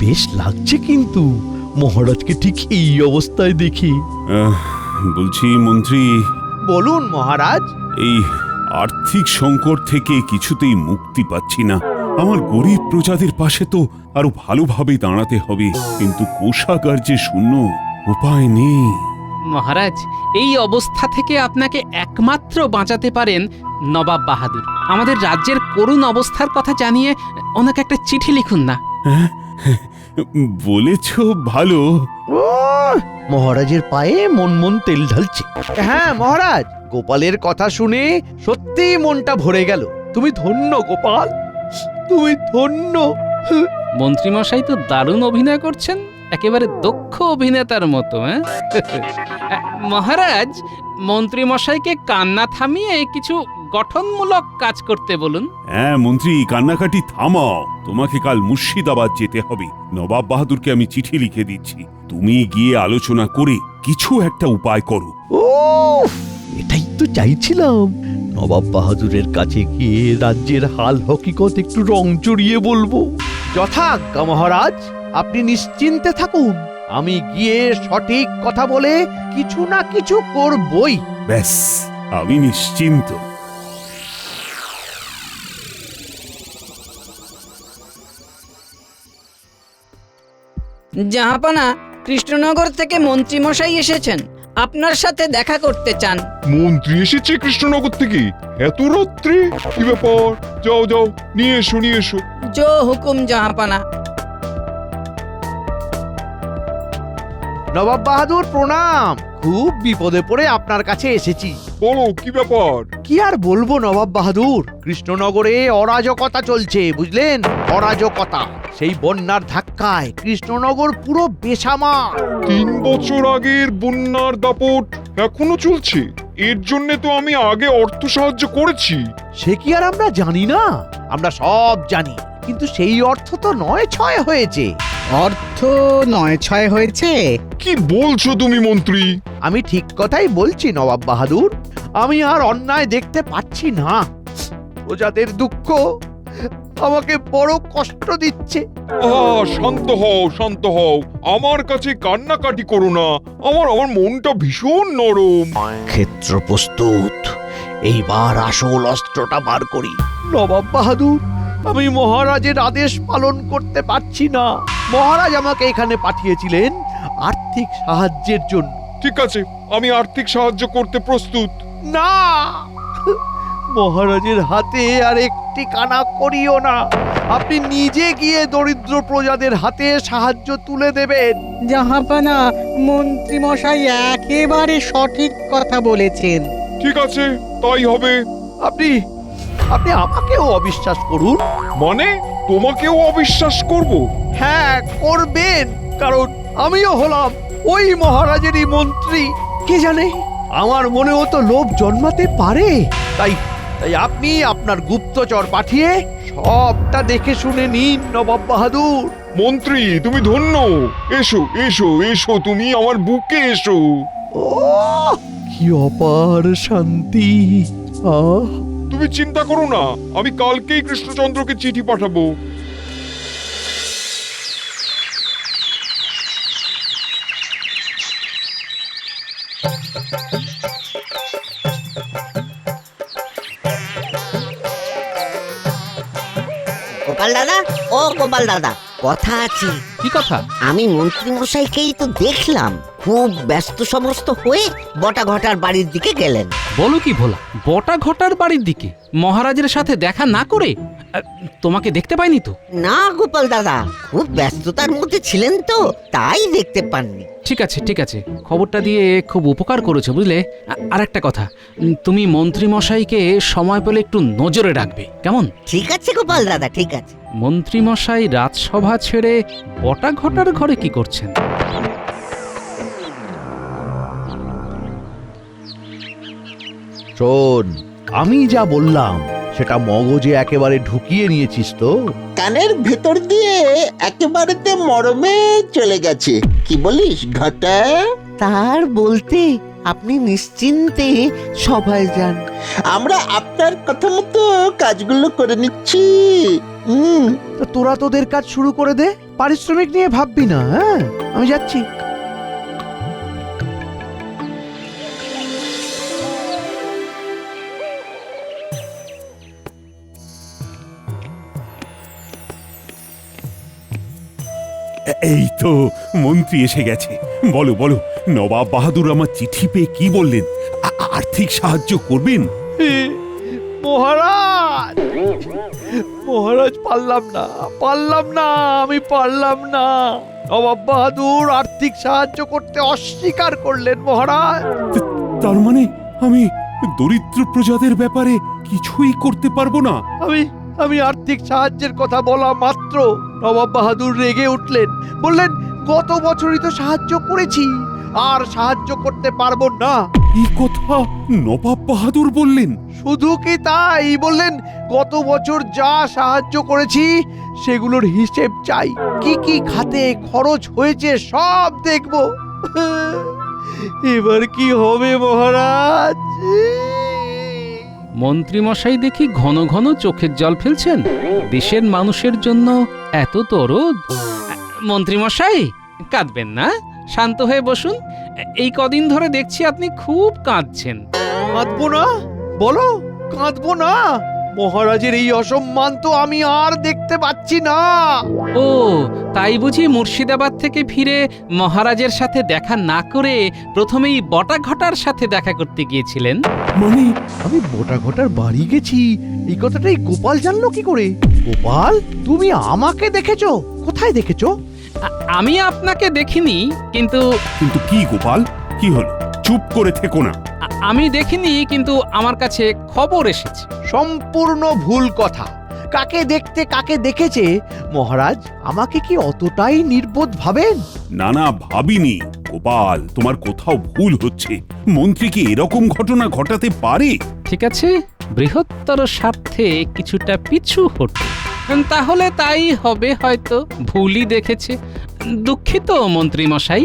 বেশ লাগছে কিন্তু মহারাজকে ঠিক এই অবস্থায় দেখি। বলছি মন্ত্রী, বলুন মহারাজ। এই আর্থিক সংকট থেকে কিছুতেই মুক্তি পাচ্ছি না। আমার গরিব প্রজাদের পাশে তো আরো ভালোভাবে দাঁড়াতে হবে, কিন্তু কোষাগার যে শূন্য, উপায় নেই। মহারাজ, এই অবস্থা থেকে আপনাকে একমাত্র বাঁচাতে পারেন নবাব বাহাদুর। আমাদের রাজ্যের করুণ অবস্থার কথা জানিয়ে ওনাকে একটা চিঠি লিখুন না। বলেছ ভালো। ও মহারাজের পায়ে মন মন তেল ঢালছে। হ্যাঁ মহারাজ, গোপালের কথা শুনে সত্যি মনটা ভরে গেল। তুমি ধন্য গোপাল, তুমি ধন্য। মন্ত্রীমশাই তো দারুণ অভিনয় করছেন, একেবারে দক্ষ অভিনেতার মতো। মহারাজ, মন্ত্রীমশাইকে কান্না থামিয়ে কিছু গঠনমূলক কাজ করতে বলুন। হ্যাঁ মন্ত্রী, কান্নাকাটি থামাও। তোমাকে কাল মুর্শিদাবাদ যেতে হবে। নবাব বাহাদুরকে আমি চিঠি লিখে দিচ্ছি, তুমি গিয়ে আলোচনা করে কিছু একটা উপায় করো। ও এটাই তো চাইছিলাম, নবাব বাহাদুরের কাছে গিয়ে রাজ্যের হাল হকিকত একটু রং চড়িয়ে বলবো। যথাজ্ঞা মহারাজ, আপনি নিশ্চিন্তে থাকুন, আমি গিয়ে সঠিক কথা বলে কিছু না কিছু করবই। ব্যাস, আমি নিশ্চিন্ত। জাহাপানা, কৃষ্ণনগর থেকে মন্ত্রীমশাই এসেছেন, আপনার সাথে দেখা করতে চান। মন্ত্রী এসেছে কৃষ্ণনগর থেকে এত রাত্রে? কি ব্যাপার? যাও যাও, নিয়ে এসো নিয়ে এসো। জো হুকুম জাহাপানা। নবাব বাহাদুর প্রণাম। খুব বিপদে পড়ে আপনার কাছে এসেছি। বলো কি ব্যাপার? কি আর বলবো নবাব বাহাদুর, কৃষ্ণনগরে অরাজকতা চলছে, বুঝলেন? অরাজকতা। সেই বন্যার ধাক্কায় কৃষ্ণনগর পুরো বেসামাল। 3 বছর আগের বন্যার দাপট এখনো চলছে? এর জন্য তো আমি আগে অর্থ সাহায্য করেছি। সে কি আর আমরা জানি না? আমরা সব জানি, কিন্তু সেই অর্থ তো 9-6 হয়েছে। অর্থ 9-6 হয়েছে? কি বলছো তুমি মন্ত্রী? আমি ঠিক কথাই বলছি নবাব বাহাদুর। আমি আর অন্যায় দেখতে পাচ্ছি না। প্রজাদের দুঃখ আমাকে বড় কষ্ট দিচ্ছে। শান্ত হও শান্ত হও, আমার কাছে কান্নাকাটি করো না। আমার আমার মনটা ভীষণ নরম। ক্ষেত্র প্রস্তুত, এইবার আসল অস্ত্রটা বার করি। নবাব বাহাদুর, আমি মহারাজের আদেশ পালন করতে পারছি না। মহারাজ আমাকে এখানে পাঠিয়েছিলেন আর্থিক সাহায্যের জন্য। ঠিক আছে, আমি আর্থিক সাহায্য করতে প্রস্তুত। না, মহারাজের হাতে আর একটি কানা করিও না। আপনি নিজে গিয়ে দরিদ্র প্রজাদের হাতে সাহায্য তুলে দেবেন। জাহাপানা, মন্ত্রীমশাই একেবারে সঠিক কথা বলেছেন। ঠিক আছে, তাই হবে। আপনি আপনি আমাকেও অবিশ্বাস করুন। মানে তোমাকেও অবিশ্বাস করব? হ্যাঁ করবেন, কারণ আমিও হলাম ওই মহারাজেরই মন্ত্রী। কে জানে, আমার মনেও তো লোভ জন্মাতে পারে। তাই তাই আপনি আপনার গুপ্তচর পাঠিয়ে সবটা দেখে শুনে নিন নবাব বাহাদুর। মন্ত্রী তুমি ধন্য। এসো এসো এসো, তুমি আমার বুকে এসো। ও কি অপার শান্তি। আহ তুমি চিন্তা করো না, আমি কালকেই কৃষ্ণচন্দ্রকে চিঠি পাঠাবো। গোপাল দাদা, ও গোপাল দাদা, কথা আছে। কি কথা? আমি মন্ত্রী মশাইকেই তো দেখলাম খুব ব্যস্ত সমস্ত হয়ে বটা ঘটার বাড়ির দিকে গেলেন। বলো কি ভোলা, বটা ঘটার বাড়ির দিকে মহারাজের সাথে দেখা না করে? তোমাকে দেখতে পাইনি তো। না গোপাল দাদা, খুব ব্যস্ততার মধ্যে ছিলেন তো, তাই দেখতে পাননি। ঠিক আছে ঠিক আছে, খবরটা দিয়ে খুব উপকার করেছো বুঝলে। আর একটা কথা, তুমি মন্ত্রী মশাইকে সময় পেলে একটু নজরে রাখবে, কেমন? ঠিক আছে গোপাল দাদা, ঠিক আছে। মন্ত্রী মশাই রাজসভা ছেড়ে বটা ঘটার ঘরে কি করছেন? শোন, আমি যা বললাম সেটা মগজে একেবারে ঢুকিয়ে নিয়েছিস তো? কানের ভেতর দিয়ে একেবারেতে মরমে চলে গেছে। কি বলিস ঘটা? তার বলতে আপনি নিশ্চিন্তে সবাই যান। আমরা আপনার কথা মতো কাজগুলো করে নিচ্ছি। তা তোরা তোদের কাজ শুরু করে দে, পারিশ্রমিক নিয়ে ভাববি না। হ্যাঁ, আমি যাচ্ছি। এই তো মন্ত্রী এসে গেছে। বলো বলো, নবাব বাহাদুর আমার চিঠি পেয়ে কি বললেন? আর্থিক সাহায্য করবেন? মহারাজ, মহারাজ, পারলাম না, আমি পারলাম না। নবাব বাহাদুর আর্থিক সাহায্য করতে অস্বীকার করলেন মহারাজ। তার মানে আমি দরিদ্র প্রজাদের ব্যাপারে কিছুই করতে পারবো না? আমি আর্থিক সাহায্যের কথা বলা মাত্র নবাব বাহাদুর রেগে উঠলেন, বললেন গত বছরই তো সাহায্য করেছি, আর সাহায্য করতে পারবো না। এই কথা নবাব বাহাদুর বললেন? শুধু কি তাই, বললেন গত বছর যা সাহায্য করেছি সেগুলোর হিসেব চাই, কি কি খাতে খরচ হয়েছে সব দেখব। এবার কি হবে মহারাজ? মন্ত্রীমশাই দেখি ঘন ঘন চোখের জল ফেলছেন। দেশের মানুষের জন্য এত দরদ। মন্ত্রীমশাই, কাঁদবেন না, শান্ত হয়ে বসুন। এই কদিন ধরে দেখছি আপনি খুব কাঁদছেন। কাঁদবো না? বলো, কাঁদবো না? মহারাজের এই অসম্মান তো আমি আর দেখতে পাচ্ছি না। ও, তাই বুঝি মুর্শিদাবাদ থেকে ফিরে মহারাজের সাথে দেখা না করে প্রথমেই বটাঘটার সাথে দেখা করতে গিয়েছিলেন? মানে আমি বটাঘটার বাড়ি গেছি, এই কথাটাই গোপাল জানলো কি করে? গোপাল, তুমি আমাকে দেখেছো? কোথায় দেখেছো? আমি আপনাকে দেখিনি, কিন্তু কিন্তু কি গোপাল, কি হলো? চুপ করে থেকো না। আমি দেখিনি, কিন্তু আমার কাছে খবর এসেছে। সম্পূর্ণ ভুল কথা। কাকে দেখতে কাকে দেখেছে মহারাজ? আমাকে কি অতটাই নির্বোধ ভাবেন? না না, ভাবিনি গোপাল, তোমার কোথাও ভুল হচ্ছে। মন্ত্রী কি এরকম ঘটনা ঘটাতে পারে? ঠিক আছে, বৃহত্তর স্বার্থে কিছুটা পিছু হটো। তাহলে তাই হবে, হয়তো ভুলই দেখেছে। দুঃখিত মন্ত্রী মশাই।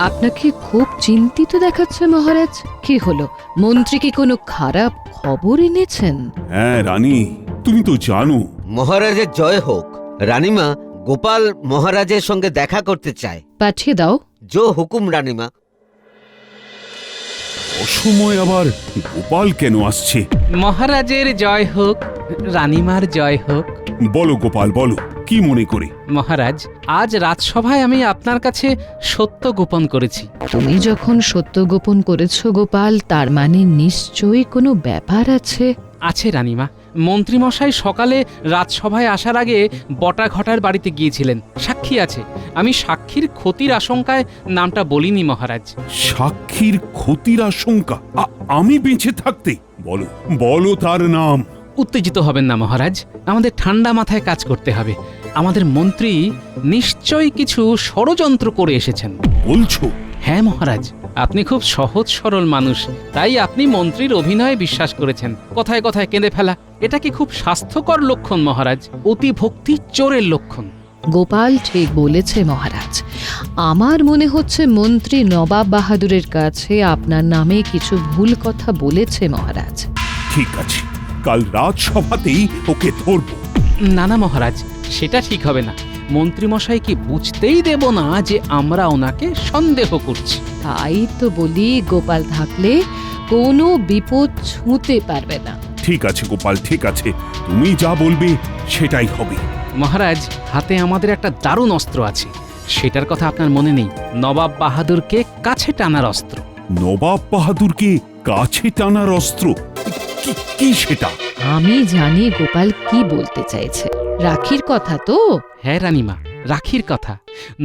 আপনাকে খুব চিন্তিত দেখাচ্ছে মহারাজ। কি হলো, মন্ত্রী কি কোনো খারাপ খবর এনেছেন? হ্যাঁ রানী, তুমি তো জানো। মহারাজের জয় হোক। রানীমা, গোপাল মহারাজের সঙ্গে দেখা করতে চায়। পাঠিয়ে দাও। জো হুকুম রানীমা। অসময় আবার গোপাল কেন আসছে? মহারাজের জয় হোক, রানীমার জয় হোক। বলো গোপাল, বলো, কি মনে করে? মহারাজ, আজ রাজসভায় আমি আপনার কাছে সত্য গোপন করেছি। তুমি যখন সত্য গোপন করেছো গোপাল, তার মানে নিশ্চয়ই কোনো ব্যাপার আছে। আছে রানীমা। মন্ত্রীমশাই সকালে রাজসভায় আসার আগে বটাঘটার বাড়িতে গিয়েছিলেন, সাক্ষী আছে। আমি সাক্ষীর ক্ষতির আশঙ্কায় নামটা বলিনি মহারাজ। সাক্ষীর ক্ষতির আশঙ্কা? আমি বেঁচে থাকতে? বলো বলো তার নাম। উত্তেজিত হবেন না মহারাজ, আমাদের ঠান্ডা মাথায় কাজ করতে হবে। আমাদের মন্ত্রী নিশ্চয়ই কিছু ষড়যন্ত্র করে এসেছেন। বলছো? হ্যাঁ মহারাজ, আপনি খুব সহজ সরল মানুষ, তাই আপনি মন্ত্রীর অভিনয়ে বিশ্বাস করেছেন। কথায় কথায় কেঁদে ফেলা, এটা কি খুব স্বাস্থ্যকর লক্ষণ মহারাজ? অতি ভক্তি চোরের লক্ষণ। গোপাল ঠিক বলেছে মহারাজ। আমার মনে হচ্ছে মন্ত্রী নবাব বাহাদুরের কাছে আপনার নামে কিছু ভুল কথা বলেছে মহারাজ। ঠিক আছে, কাল রাজসভাতেই ওকে ধরব। না না মহারাজ, সেটা ঠিক হবে না। মন্ত্রীমশাই কি বুঝতেই দেব না যে আমরা ওনাকে সন্দেহ করছি। তাই তো বলি, গোপাল থাকলে কোনো বিপদ ছুঁতে পারবে না। ঠিক আছে গোপাল, ঠিক আছে, তুমি যা বলবে সেটাই হবে। মহারাজ, হাতে আমাদের একটা দারুণ অস্ত্র আছে, সেটার কথা আপনার মনে নেই? নবাব বাহাদুরকে কাছে টানার অস্ত্র। নবাব বাহাদুরকে কাছে টানার অস্ত্র? কি সেটা? আমি জানি গোপাল কি বলতে চাইছে। রাখির কথা তো? হ্যাঁ রানীমা, রাখির কথা।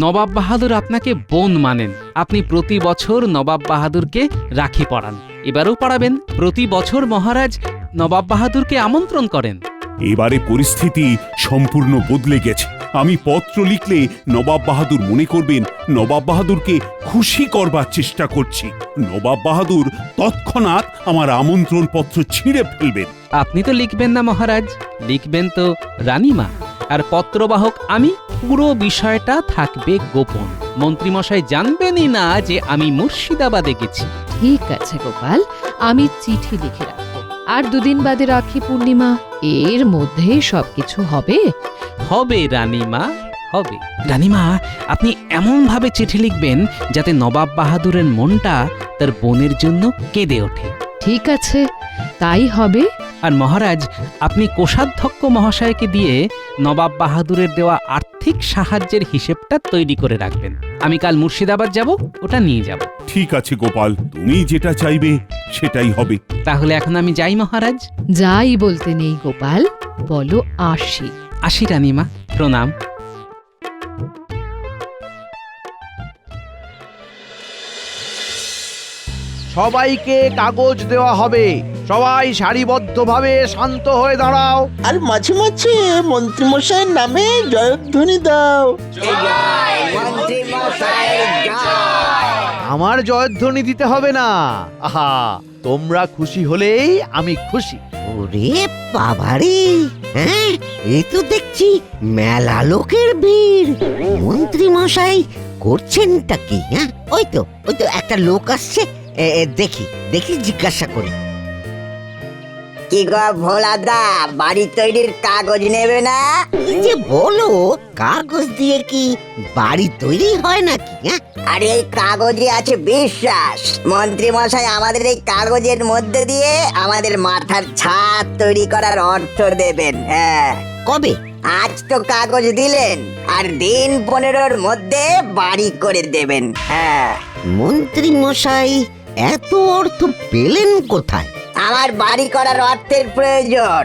নবাব বাহাদুর আপনাকে বোন মানেন। আপনি প্রতি বছর নবাব বাহাদুরকে রাখি পরান, এবারেও পরাবেন। প্রতি বছর মহারাজ নবাব বাহাদুরকে আমন্ত্রণ করেন। এবারে পরিস্থিতি সম্পূর্ণ বদলে গেছে। আমি পত্র লিখলে নবাব বাহাদুর মনে করবেন নবাব বাহাদুরকে খুশি করবার চেষ্টা করছি। নবাব বাহাদুর তৎক্ষণাৎ আমার আমন্ত্রণ পত্র ছিঁড়ে ফেলবেন। আপনি তো লিখবেন না মহারাজ, লিখবেন তো রানীমা। আর পত্রবাহক আমি। পুরো বিষয়টা থাকবে গোপন। মন্ত্রীমশাই জানবেনই না যে আমি মুর্শিদাবাদে গেছি। ঠিক আছে গোপাল, আমি চিঠি লিখে রাখবো। আর দুদিন বাদে রাখি পূর্ণিমা, এর মধ্যেই সবকিছু হবে। হবে রানীমা, হবে। রানীমা, আপনি এমন ভাবে চিঠি লিখবেন যাতে নবাব বাহাদুরের মনটা তার বোনের জন্য কেঁদে ওঠে। ঠিক আছে, তাই হবে। আর মহারাজ, আপনি কোষাধ্যক্ষ মহাশয়কে দিয়ে নবাব বাহাদুরের দেওয়া আর্থিক সাহায্যের হিসেবটা তৈরি করে রাখবেন। আমি কাল মুর্শিদাবাদ যাব, ওটা নিয়ে যাব। ঠিক আছে গোপাল, তুমি যেটা চাইবে সেটাই হবে। তাহলে এখন আমি যাই মহারাজ। যাই বলতে নেই গোপাল, বলো আসি। আসি রানীমা, প্রণাম। সবাইকে কাগজ দেওয়া হবে। সবাই সারিবদ্ধভাবে শান্ত হয়ে দাঁড়াও। আর মাঝে মাঝে মন্ত্রীমশাইয়ের নামে জয়ধ্বনি দাও। আমার জয়ধ্বনি দিতে হবে না। আহা, তোমরা খুশি হলেই আমি খুশি। ওরে বাবারে, হ্যাঁ এই তো দেখছি মেলা লোকের ভিড়। মন্ত্রী মশাই করছেনটা কি? হ্যাঁ ওই তো একটা লোক আসছে, দেখি দেখি জিজ্ঞাসা করি। কি গো ভোলাদা, বাড়ি তৈরির কাগজ নেবে না? কি যে বলো, কাগজ দিয়ে কি বাড়ি তৈরি হয় নাকি? হ্যাঁ আর এই কাগজে আছে বিশ্বাস। মন্ত্রী মশাই আমাদের এই কাগজের মধ্যে দিয়ে আমাদের মাথার ছাদ তৈরি করার অর্থ দেবেন। হ্যাঁ, কবে? আজ তো কাগজ দিলেন, আর দিন 15-র মধ্যে বাড়ি করে দেবেন। হ্যাঁ, মন্ত্রী মশাই এত অর্থ পেলেন কোথায়? আমার বাড়ি করার অর্থের প্রয়োজন।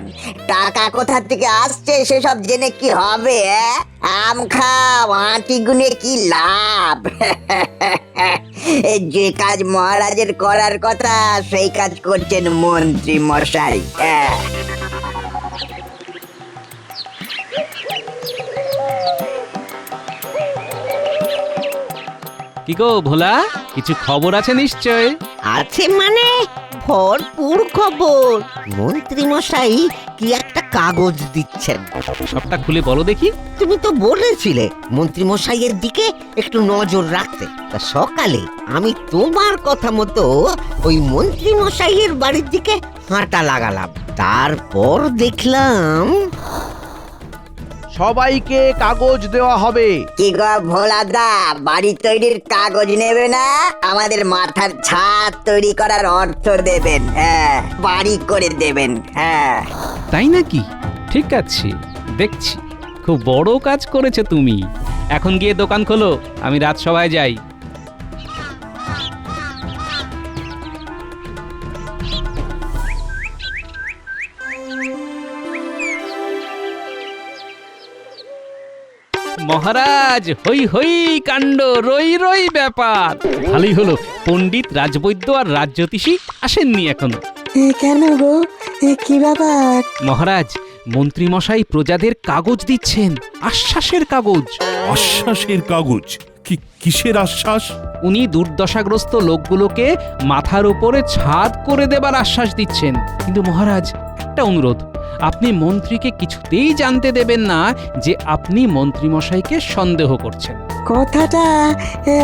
টাকা কোথা থেকে আসছে সেসব জেনে কি হবে? আম খাও, আঁটি গুনে কি লাভ? যে কাজ মহারাজের করার কথা সেই কাজ করছেন মন্ত্রী মশাই। কি গো ভোলা, কিছু খবর আছে নিশ্চয়? আছে মানে ভরপুর খবর। মন্ত্রী মশাই কি একটা কাগজ দিচ্ছেন। সবটা খুলে বলো দেখি। তুমি তো বলেছিলে মন্ত্রী মশাইয়ের দিকে একটু নজর রাখতে। তা সকালে আমি তোমার কথা মতো ওই মন্ত্রী মশাইয়ের বাড়ির দিকে হাঁটা লাগালাম। তারপর দেখলাম সবাইকে কাগজ দেওয়া হবে। কি গো ভোলাদা, বাড়ি তৈরির কাগজ নেবে না? আমাদের মাথার ছাদ তৈরি করার অর্থ দেবেন। হ্যাঁ, বাড়ি করে দেবেন। হ্যাঁ, তাই নাকি? ঠিক আছে, দেখছি। খুব বড় কাজ করেছে তুমি। এখন গিয়ে দোকান খোলো, আমি রাজসভায় যাই। মহারাজ, হই হই কাণ্ড, রই রই ব্যাপার। ভালোই হলো পণ্ডিত, রাজবৈদ্য আর রাজজ্যোতিষী আসেননি এখনো। কেন গো, কি ব্যাপার? মহারাজ, মন্ত্রী মশাই প্রজাদের কাগজ দিচ্ছেন, আশ্বাসের কাগজ। আশ্বাসের কাগজ? কিসের আশ্বাস? উনি দুর্দশাগ্রস্ত লোকগুলোকে মাথার উপরে ছাদ করে দেবার আশ্বাস দিচ্ছেন। কিন্তু মহারাজ, একটা অনুরোধ, আপনি মন্ত্রীকে কিছুতেই জানতে দেবেন না যে আপনি মন্ত্রী মশাইকে সন্দেহ করছেন। কথাটা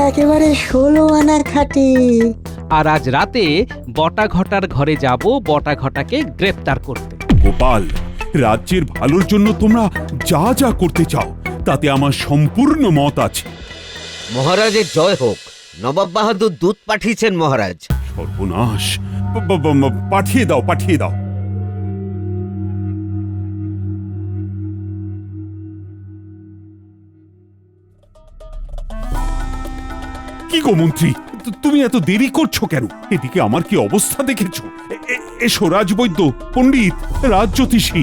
একেবারে 16 আনা খাঁটি। আর আজ রাতে বটাঘটার ঘরে যাব বটাঘটাকে গ্রেপ্তার করতে। গোপাল, রাজ্যের ভালোর জন্য তোমরা যা যা করতে চাও তাতে আমার সম্পূর্ণ মত আছে। মহারাজের জয় হোক। নবাব বাহাদুর দূত পাঠিয়েছেন মহারাজ। সর্বনাশ! পাঠিয়ে দাও, পাঠিয়ে দাও। কি গো মন্ত্রী, তুমি এত দেরি করছো কেন? এদিকে আমার কি অবস্থা দেখেছো? এসো রাজবৈদ্য, পণ্ডিত, রাজজ্যোতিষী।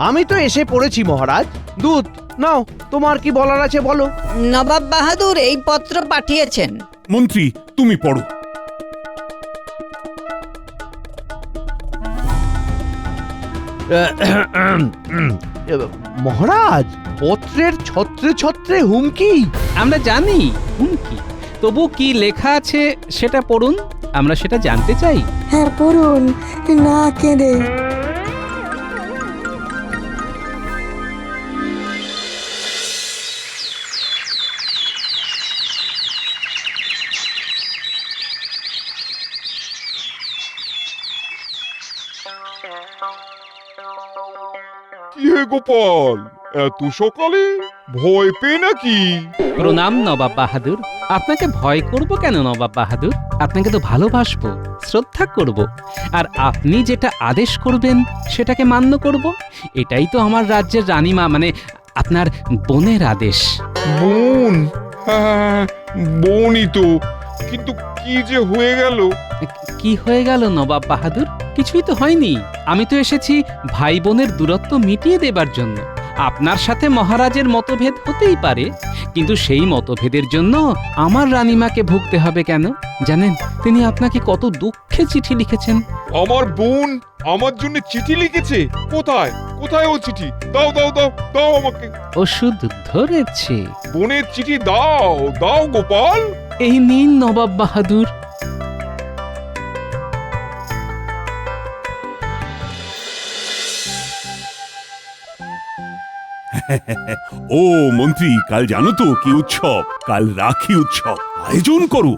আমি তো এসে পড়েছি মহারাজ। দূত, নাও, তোমার কি বলার আছে বলো। নবাব বাহাদুর এই পত্র পাঠিয়েছেন। মন্ত্রী, তুমি পড়ো। মহারাজ, পত্রের ছত্রে ছত্রে হুমকি। আমরা জানি হুমকি, তবু কি লেখা আছে সেটা পড়ুন, আমরা সেটা জানতে চাই। হ্যাঁ পড়ুন, না কেঁদে। কি হে গোপাল, এত সকালে ভয় পেয়ে নাকি? প্রণাম নবাব বাহাদুর। আপনাকে ভয় করব কেন নবাব বাহাদুর? আপনাকে তো ভালোবাসবো, শ্রদ্ধা করব, আর আপনি যেটা আদেশ করবেন সেটাকে মান্য করব। এটাই তো আমার রাজ্যের রানীমা মানে আপনার বোনের আদেশ। বোন? হ্যাঁ, বোনই তো, কিন্তু কি যে হয়ে গেল? কি হয়ে গেল নবাব বাহাদুর? কিছুই তো হয়নি। আমি তো এসেছি ভাই বোনের দূরত্ব মিটিয়ে দেবার জন্য। আপনার সাথে মহারাজের মতভেদ হতেই পারে, কিন্তু সেই মতভেদের জন্য আমার রানীমাকে ভুগতে হবে কেন? জানেন তিনি আপনাকে কত দুঃখে চিঠি লিখেছেন। আমার বোন আমার জন্য চিঠি লিখেছে? কোথায় কোথায় ও চিঠি? দাও দাও দাও দাও আমাকে। ওষুধ ধরেছে। বোনের চিঠি দাও দাও গোপাল। এই নিন নবাব বাহাদুর। ও মন্ত্রী, কাল জানো তো কি উৎসব? কাল রাখি উৎসব। আয়োজন করো।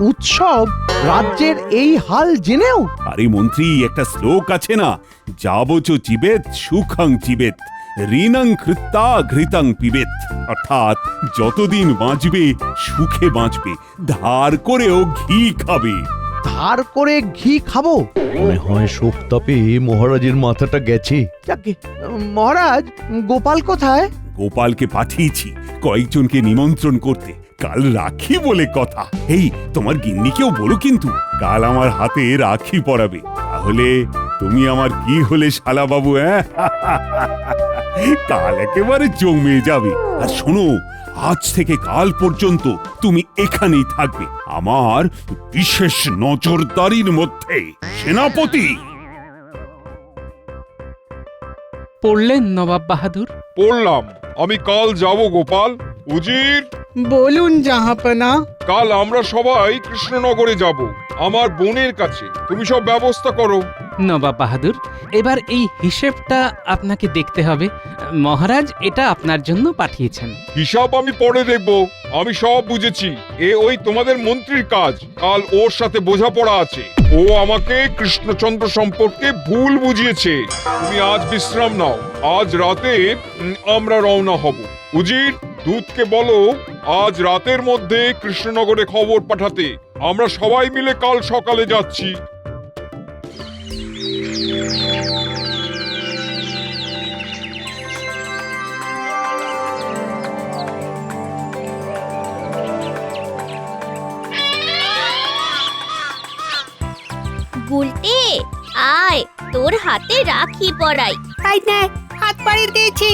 উৎসব? রাজ্যের এই হাল জেনেও? আরে মন্ত্রী, একটা শ্লোক আছে না, যাবচ জীবেত সুখং জীবেত, ঋণং কৃত্তা ঘৃতং পিবেত। অর্থাৎ যতদিন বাঁচবে সুখে বাঁচবে, ধার করেও ঘি খাবে। ধার করে ঘি খাবো? মনে হয় শোক তাপে মহারাজের মাথাটা গেছে। যাকে মহারাজ, গোপাল কোথায়? গোপালকে পাঠিয়েছি কয়েকজনকে নিমন্ত্রণ করতে, কাল রাখি বলে কথা। এই তোমার গিন্নিকেও বলো কিন্তু, কাল আমার হাতে রাখি পরাবে। তাহলে তুমি আমার কি হলে শালা বাবু? কাল একেবারে জমে যাবে। আর শোনো, আজ থেকে কাল পর্যন্ত তুমি এখানেই থাকবে, আমার বিশেষ নজরদারির মধ্যে। সেনাপতি। পড়লেন নবাব বাহাদুর? পড়লাম। আমি কাল যাব গোপাল। উজির, বলুন জাহাপনা। কাল আমরা সবাই কৃষ্ণনগরে যাব, আমার বোনের কাছে। তুমি সব ব্যবস্থা করো। নবাব বাহাদুর, এবার এই হিসেবটা আপনাকে দেখতে হবে। মহারাজ এটা আপনার জন্য পাঠিয়েছেন। হিসাব আমি পরে দেখব, আমি সব বুঝেছি। ওই তোমাদের মন্ত্রীর কাজ। কাল ওর সাথে বোঝাপড়া আছে। ও আমাকে কৃষ্ণচন্দ্র সম্পর্কে ভুল বুঝিয়েছে। তুমি আজ বিশ্রাম নাও, আজ রাতে আমরা রওনা হব। উজির, দূতকে বলো আজ রাতের মধ্যে কৃষ্ণনগরে খবর পাঠাতে। আমরা সবাই মিলে কাল সকালে যাচ্ছি। গুলটে, আয় তোর হাতে রাখি পরাই। তাই না, হাত পাড়ি দিয়েছি।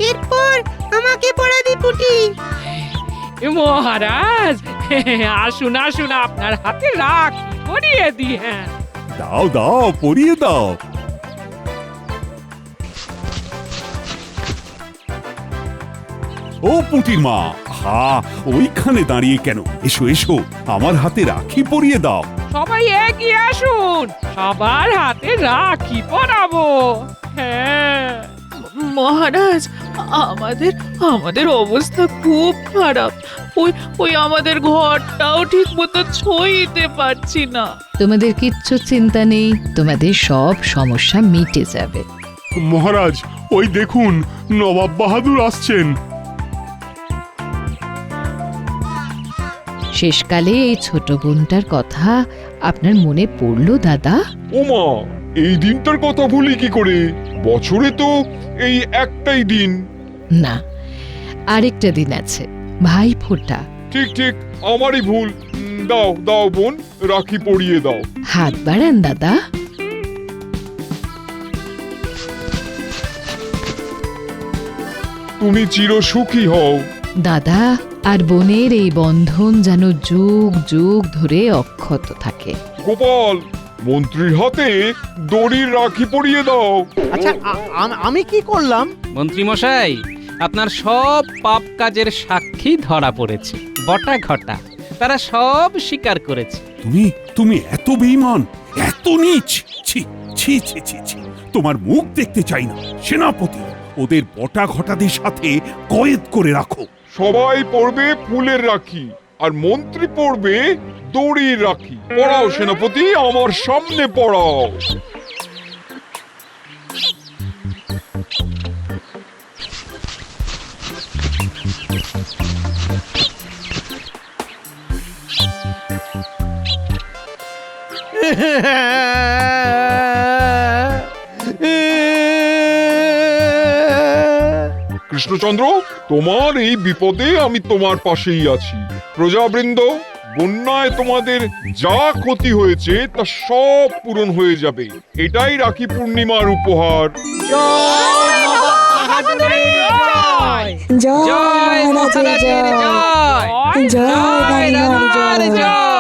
এরপর আমাকে পড়াবি পুটি। মহারাজ আসুন আসুন, আপনার হাতে রাখি পরিয়ে দিই। হ্যাঁ, দাও দাও, পরিয়ে দাও। ও পুটির মা, হা, ওইখানে দাঁড়িয়ে কেন? এসো এসো, আমার হাতে রাখি পরিয়ে দাও। সবাই এগিয়ে আসুন, সবার হাতে রাখি পরাবো। হ্যাঁ মহারাজ, আমাদের আমাদের অবস্থা খুব খারাপ। ওই আমাদের ঘরটাও ঠিক মতো ছইতে পারছি না। তোমাদের কিচ্ছু চিন্তা নেই, তোমাদের সব সমস্যা মিটে যাবে। মহারাজ, ওই দেখুন নবাব বাহাদুর আসছেন। শেষকালে এই ছোট বোনটার কথা আপনার মনে পড়লো দাদা? ওমা, এই দিনটার কথা ভুলি কি করে? বছরে তো এই একটাই দিন। না, আরেকটা দিন আছে, ভাই ফোঁটা। ঠিক ঠিক, আমারই ভুল। দাও দাও বোন, রাখি পরিয়ে দাও। হাত বাড়ান দাদা। তুমি চির সুখী হও। দাদা আর বোনের এই বন্ধন যেন যুগ যুগ ধরে অক্ষত থাকে। গোপাল, মন্ত্রীর হাতে দড়ির রাখি পরিয়ে দাও। আচ্ছা, আমি কি করলাম? মন্ত্রী মশাই, আপনার সব পাপ কাজের সাক্ষী ধরা পড়েছে, বটা ঘটা। তারা সব স্বীকার করেছে। তুমি তুমি এত বেঈমান, এত নীচ! ছি ছি ছি ছি ছি, তোমার মুখ দেখতে চাই না। সেনাপতি, ওদের বটা ঘটাদের সাথে কয়েদ করে রাখো। সবাই পরবে ফুলের রাখি। আর মন্ত্রী পড়বে দড়ির রাখি। পড়াও সেনাপতি, আমার সামনে পড়াও। কৃষ্ণচন্দ্র, তোমার এই বিপদে আমি তোমার পাশেই আছি। প্রজাবৃন্দ, বন্যায় তোমাদের যা ক্ষতি হয়েছে তা সব পূরণ হয়ে যাবে। এটাই রাখি পূর্ণিমার উপহার। জয় মহারাজের জয়, জয় দরবারের জয়।